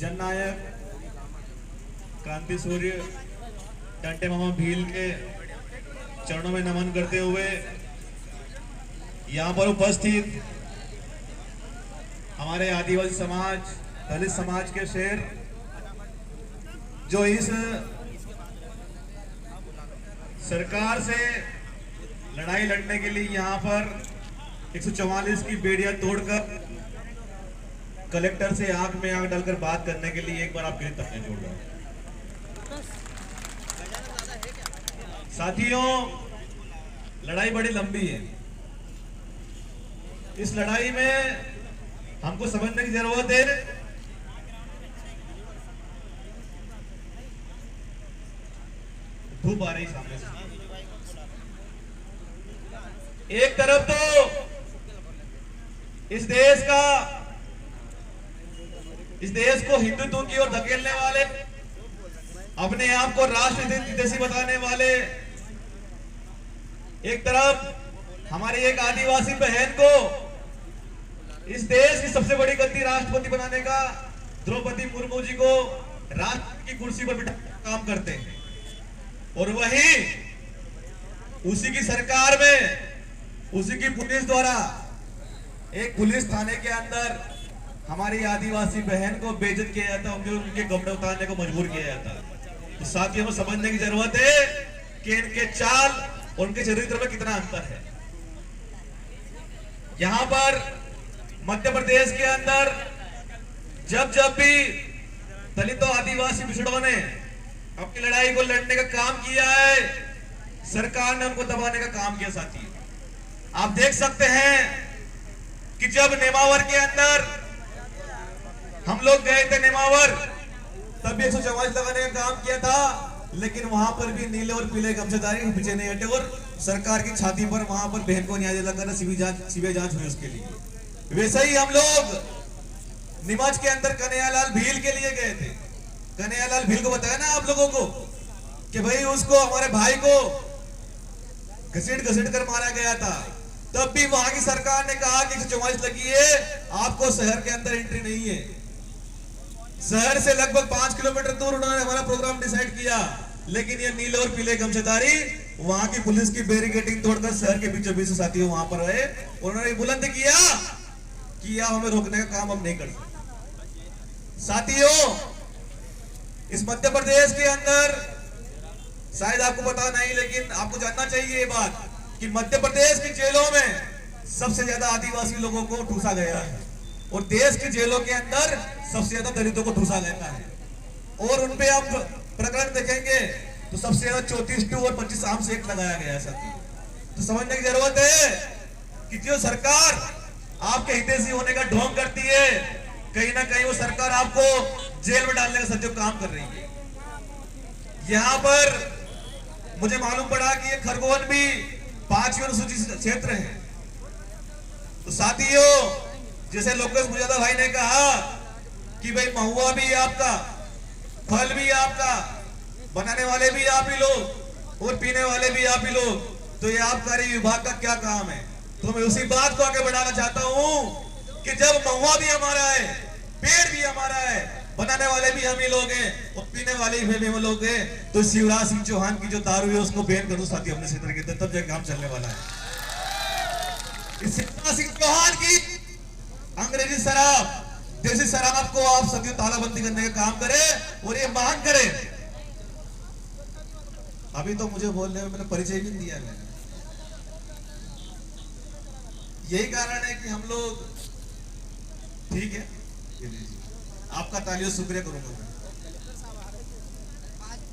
जननायक क्रांति सूर्य टंटे मामा भील के चरणों में नमन करते हुए यहाँ पर उपस्थित हमारे आदिवासी समाज, दलित समाज के शेर जो इस सरकार से लड़ाई लड़ने के लिए यहाँ पर 144 की बेड़ियां तोड़कर कलेक्टर से आंख में आंख डालकर बात करने के लिए एक बार आपके लिए तकने जोड़ रहा हूं। साथियों, लड़ाई बड़ी लंबी है। इस लड़ाई में हमको समझने की जरूरत है धूप आ रही सामने से। एक तरफ तो इस देश को हिंदुत्व की ओर धकेलने वाले, अपने आप को राष्ट्र हितैषी बताने वाले, एक तरफ हमारी एक आदिवासी बहन को इस देश की सबसे बड़ी गलती राष्ट्रपति बनाने का, द्रौपदी मुर्मू जी को राष्ट्रपति की कुर्सी पर बिठा काम करते हैं, और वहीं उसी की सरकार में उसी की पुलिस द्वारा एक पुलिस थाने के अंदर हमारी आदिवासी बहन को बेइज्जत किया जाता है, उनके कपड़े उतारने को मजबूर किया जाता है। तो साथियों को समझने की जरूरत है कि इनके चाल और उनके चरित्र में कितना अंतर है। यहां पर मध्य प्रदेश के अंदर जब भी दलितों, आदिवासी पिछड़ों ने अपनी लड़ाई को लड़ने का काम किया है, सरकार ने उनको दबाने का काम किया। साथी, आप देख सकते हैं कि जब नेमावर के अंदर हम लोग गए थे, नेमावर, तब भी 144 लगाने का काम किया था, लेकिन वहां पर भी नीले और पीले गमछेदारी पीछे नहीं हटे और सरकार की छाती पर वहां पर बहन को न्याय दिलाकर सीबीआई जांच हुई उसके लिए। वैसे ही हम लोग नीमच के अंदर कन्हैयालाल भील के लिए गए थे। कन्हैयालाल भील को बताया ना आप लोगों को कि भाई उसको, हमारे भाई को घसीट कर मारा गया था। तब भी वहां की सरकार ने कहा कि 144 लगी है, आपको शहर के अंदर एंट्री नहीं है। शहर से लगभग 5 किलोमीटर दूर उन्होंने हमारा प्रोग्राम डिसाइड किया, लेकिन ये नीले और पीले गमछेदारी वहां की पुलिस की बैरिकेडिंग तोड़कर शहर के बीचों बीच साथियों वहां पर आए, उन्होंने बुलंद किया कि आप हमें रोकने का काम हम नहीं कर सकते। साथियों, इस मध्य प्रदेश के अंदर शायद आपको पता नहीं, लेकिन आपको जानना चाहिए ये बात कि मध्य प्रदेश की जेलों में सबसे ज्यादा आदिवासी लोगों को ठूसा गया है, और देश की जेलों के अंदर सबसे ज्यादा दलितों को ठूसा गया है। और उनपे आप प्रकरण देखेंगे तो सबसे ज्यादा 34 और 25 आर्म्स एक्ट लगाया गया है। साथी, तो समझने की जरूरत है कि जो सरकार आपके हितैषी होने का ढोंग करती है, कहीं ना कहीं वो सरकार आपको जेल में डालने का सत्य काम कर रही है। यहां पर मुझे मालूम पड़ा कि ये खरगोन भी 5वीं अनुसूचित क्षेत्र है। तो साथियों, जैसे लोकेश मुजादा भाई ने कहा कि भाई महुआ भी आपका, फल भी आपका, बनाने वाले भी आप ही लोग और पीने वाले भी आप ही लोग, तो ये आबकारी विभाग का क्या काम है? तो मैं उसी बात को आगे बढ़ाना चाहता हूं कि जब महुआ भी हमारा है, पेड़ भी हमारा है, बनाने वाले भी हम ही लोग हैं और पीने वाले भी हम लोग हैं, तो शिवराज सिंह चौहान की जो दारू है उसको बैन कर दो साथी अपने क्षेत्र के अंदर, तब जाके काम चलने वाला है। शिवराज सिंह चौहान की अंग्रेजी शराब, देसी शराब को आप सदियों तालाबंदी करने का काम करें और ये मांग करें। अभी तो मुझे बोलने में मैंने परिचय भी दिया है। यही कारण है कि हम लोग, ठीक है, आपका तालियों शुक्रिया करूंगा।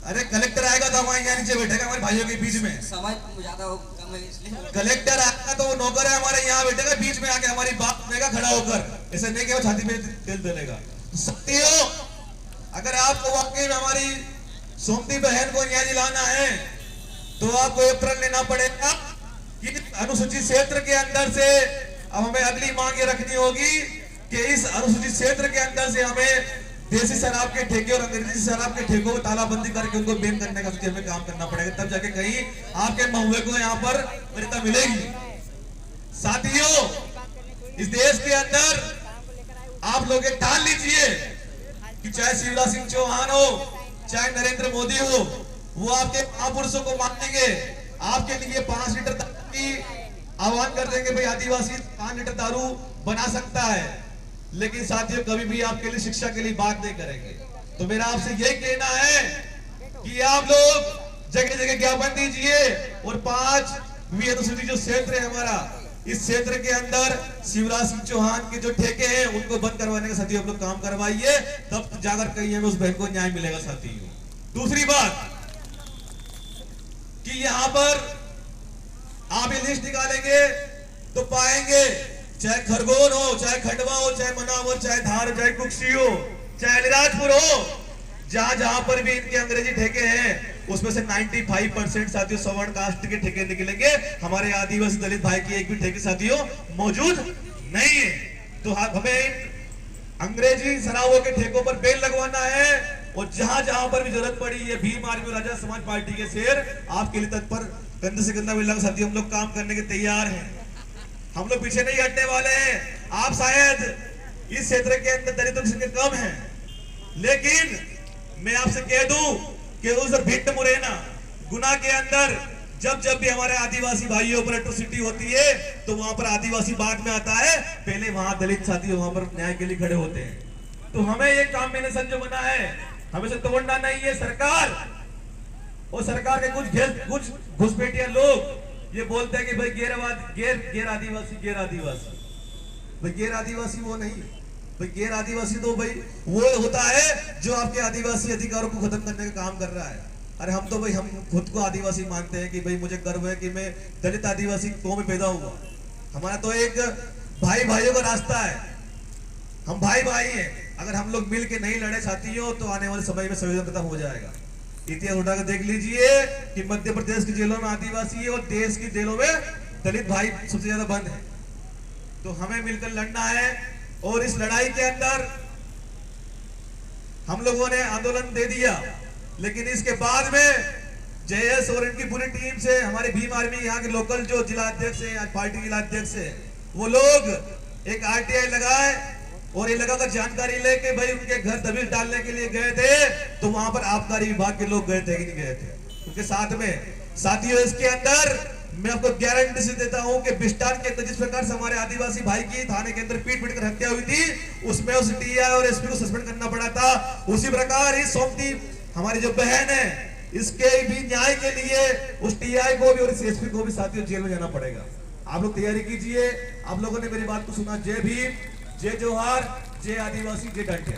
अरे कलेक्टर आएगा तो हमारे यहाँ नीचे बैठेगा हमारे भाइयों के बीच में। समय ज्यादा कम है इसलिए कलेक्टर आएगा तो वो नौकर है हमारे यहाँ बैठेगा बीच में आके हमारी बात सुनेगा खड़ा होकर, ऐसे नहीं कि वो छाती पे तेल डालेगा। साथियों, अगर आपको वाकई में हमारी सोमती बहन को न्याय दिलाना है तो आपको ये प्रण लेना पड़ेगा कि अनुसूचित क्षेत्र के अंदर से अब हमें अगली मांग ये रखनी होगी कि इस अनुसूचित क्षेत्र के अंदर से हमें देसी शराब के ठेके और अंग्रेजी शराब के ठेकों को तालाबंदी करके उनको बैन करने का हमें काम करना पड़ेगा, तब जाके कहीं आपके महुए को यहाँ पर वरीयता मिलेगी। साथियों, इस देश के अंदर आप लोग ठान लीजिए कि कि चाहे शिवराज सिंह चौहान हो, चाहे नरेंद्र मोदी हो, वो आपके महापुरुषों को मानेंगे, आपके लिए 5 लीटर दारू की आह्वान कर देंगे, भाई आदिवासी 5 लीटर दारू बना सकता है, लेकिन साथियों कभी भी आपके लिए शिक्षा के लिए बात नहीं करेंगे। तो मेरा आपसे यही कहना है कि आप लोग जगह जगह ज्ञापन दीजिए और 5 अनुसूचित जो क्षेत्र है हमारा, इस क्षेत्र के अंदर शिवराज सिंह चौहान के जो ठेके हैं उनको बंद करवाने का साथियों आप लोग काम करवाइए, तब जाकर कहीं हमें उस बहन को न्याय मिलेगा साथियों। दूसरी बात कि यहां पर आप ये लिस्ट निकालेंगे तो पाएंगे, चाहे खरगोन हो, चाहे खंडवा हो, चाहे मनावर, चाहे धार, चाहे कुक्सी हो, चाहे अलीराजपुर हो, जहां जहां पर भी इनके अंग्रेजी ठेके हैं उसमें से 95% साथियों सवर्ण कास्ट के ठेके निकलेंगे। हमारे आदिवासी दलित भाई की एक भी ठेके साथियों मौजूद नहीं है। तो हमें अंग्रेजी शराबों के ठेकों पर बैन लगवाना है और जहां जहां पर भी जरूरत पड़ी ये भीम आर्मी राजा समाज पार्टी के शेर आपके लिए तत्पर, कंधे से कंधा मिलाकर साथियों हम लोग काम करने के तैयार हैं। हम लोग पीछे नहीं हटने वाले हैं। आप शायद इस क्षेत्र के अंदर दलितों की संख्या कम है, लेकिन मैं आपसे कह दूं कि उधर भिंड मुरैना गुना के अंदर जब जब भी हमारे आदिवासी भाइयों पर एट्रोसिटी होती है तो वहां पर आदिवासी बाद में आता है, पहले वहां दलित साथी वहां पर न्याय के लिए खड़े होते हैं। तो हमें ये कॉम्बिनेशन जो बना है हमें से तोड़ना नहीं है। सरकार और सरकार के कुछ घुसपैठिया लोग ये बोलते हैं कि भाई गैर आदिवासी, भाई गैर आदिवासी वो नहीं, भाई गैर आदिवासी तो भाई वो होता है जो आपके आदिवासी अधिकारों को खत्म करने का काम कर रहा है। अरे हम तो भाई हम खुद को आदिवासी मानते हैं कि भाई मुझे गर्व है कि मैं दलित आदिवासी कौम में पैदा हुआ। हमारा तो एक भाई भाइयों का रास्ता है, हम भाई भाई हैं। अगर हम लोग मिल के नहीं लड़े साथियों तो आने वाले समय में संविधान खत्म हो जाएगा। इतिहास उठा कर देख लीजिए कि मध्य प्रदेश की जेलों में आदिवासी है और देश की जेलों में दलित भाई सबसे ज्यादा बंद है। तो हमें मिलकर लड़ना है और इस लड़ाई के अंदर हम लोगों ने आंदोलन दे दिया, लेकिन इसके बाद में जयेश और इनकी पूरी टीम से हमारे भीम आर्मी यहाँ के लोकल जो जिला अध्यक्ष है, पार्टी जिला अध्यक्ष है, वो लोग एक RTI लगाए और ये लगाकर जानकारी लेके भाई उनके घर दबिश डालने के लिए गए थे। तो वहां पर आबकारी विभाग के लोग गए थे कि नहीं गए थे उनके साथ में। साथियों इसके अंदर मैं आपको गारंटी से देता हूं कि बिस्टान के अंदर जिस प्रकार से हमारे आदिवासी भाई की थाने के अंदर पीट कर हत्या हुई थी, उसमें उस TI और SP को सस्पेंड करना पड़ा था। उसी प्रकार इस सोमती हमारी जो बहन है इसके भी न्याय के लिए उस TI को भी और इस SP को भी साथियों जेल में जाना पड़ेगा। आप लोग तैयारी कीजिए। आप लोगों ने मेरी बात को सुना। जय भीम, जय जोहार, जय आदिवासी, जय डंडे।